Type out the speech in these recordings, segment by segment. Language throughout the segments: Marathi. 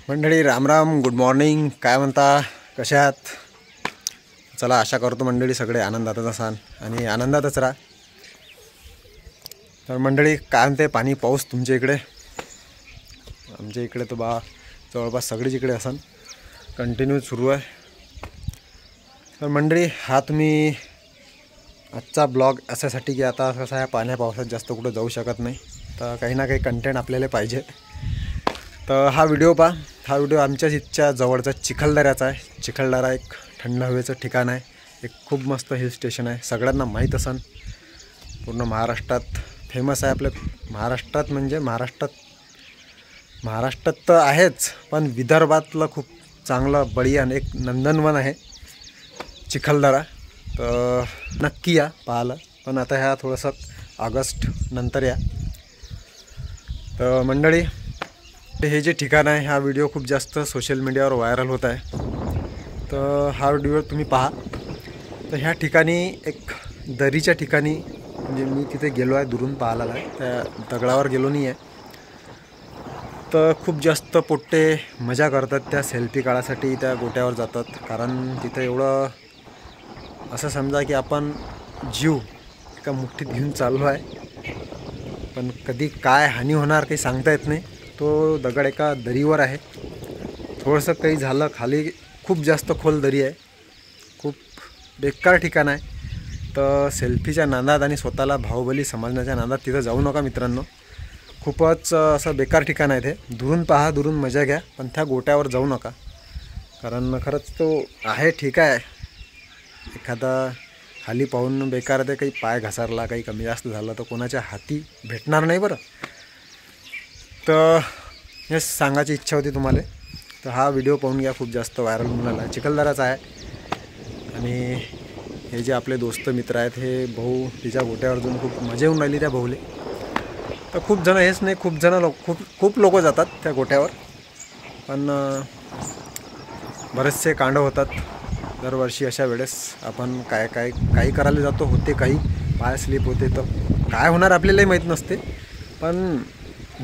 मंडळी राम राम, गुड मॉर्निंग. काय म्हणता, कशा आहात? चला, आशा करतो मंडळी सगळे आनंदातच असाल आणि आनंदातच राहा. तर मंडळी, काय म्हणते पाणी पाऊस तुमच्या इकडे? आमच्या इकडे तर जवळपास सगळीच इकडे असन कंटिन्यू सुरू आहे. तर मंडळी, हा तुम्ही आजचा ब्लॉग अशासाठी की आता कसं आहे, पाण्या पावसात जास्त कुठं जाऊ शकत नाही, तर काही ना काही कंटेंट आपल्याला पाहिजे. तर हा व्हिडिओ हा व्हिडिओ आमच्याच इथच्या जवळचा चिखलदऱ्याचा आहे. चिखलदरा एक थंड हवेचं ठिकाण आहे, एक खूप मस्त हिल स्टेशन आहे. सगळ्यांना माहीत असन, पूर्ण महाराष्ट्रात फेमस आहे. आपल्या महाराष्ट्रात म्हणजे महाराष्ट्रात तर आहेच, पण विदर्भातलं खूप चांगलं बढियान एक नंदनवन आहे चिखलदरा. तर नक्की या पाहायला, पण आता ह्या थोडंसं ऑगस्ट नंतर या. तर मंडळी, हे जे ठिकाण आहे, हा व्हिडिओ खूप जास्त सोशल मीडियावर व्हायरल होत आहे. तर हा व्हिडिओ तुम्ही पहा. तर ह्या ठिकाणी एक दरीच्या ठिकाणी, म्हणजे मी तिथे गेलो आहे, दुरून पाहायला आहे, त्या दगडावर गेलो नाही आहे. तर खूप जास्त पोट्टे मजा करतात, त्या सेल्फी काढायसाठी त्या गोट्यावर जातात. कारण तिथं एवढं असं समजा की आपण जीव एका मुठ्ठीत घेऊन चाललो आहे, पण कधी काय हानी होणार काही सांगता येत नाही. तो दगड एका दरीवर आहे, थोडंसं काही झालं खाली, खूप जास्त खोल दरी आहे, खूप बेकार ठिकाण आहे. तर सेल्फीच्या नादात आणि स्वतःला बाहुबली समजण्याच्या नादात तिथं जाऊ नका मित्रांनो. खूपच असं बेकार ठिकाण आहे ते. दुरून पहा, दुरून मजा घ्या, पण त्या गोट्यावर जाऊ नका. कारण खरंच तो आहे ठीक आहे, एखादा खाली पाहून बेकार ते काही पाय घसरला, काही कमी जास्त झालं तर कोणाच्या हाती भेटणार नाही बरं. तर हे सांगायची इच्छा होती तुम्हाला. तर हा व्हिडिओ पाहून घ्या, खूप जास्त व्हायरल होऊन राहिला. चिखलदराचा आहे आणि हे जे आपले दोस्त मित्र आहेत, हे भाऊ तिच्या गोट्यावर जाऊन खूप मजा येऊन राहिली त्या भाऊले. तर खूप जण, हेच नाही, खूप लोक जातात त्या गोट्यावर, पण बरेचसे कांड होतात दरवर्षी अशा वेळेस. आपण काही करायला जातो, होते काही, पाय स्लिप होते, तर काय होणार आपल्यालाही माहीत नसते. पण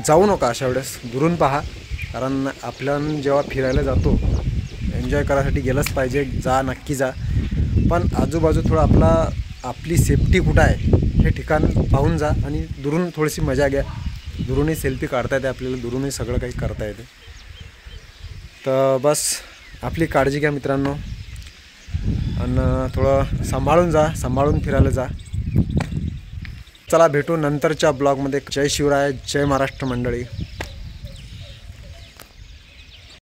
जाऊ नका अशा वेळेस, दुरून पहा. कारण आपण जेव्हा फिरायला जातो, एन्जॉय करायसाठी गेलंच पाहिजे, जा नक्की जा, पण आजूबाजू थोडं आपली सेफ्टी कुठं आहे हे ठिकाण पाहून जा आणि दुरून थोडीशी मजा घ्या. दुरूनही सेल्फी काढता येते आपल्याला, दुरूनही सगळं काही करता येते. तर बस आपली काळजी घ्या मित्रांनो, आणि थोडं सांभाळून फिरायला जा. चला, भेटू नंतरच्या ब्लॉगमध्ये. जय शिवराय, जय महाराष्ट्र मंडळी.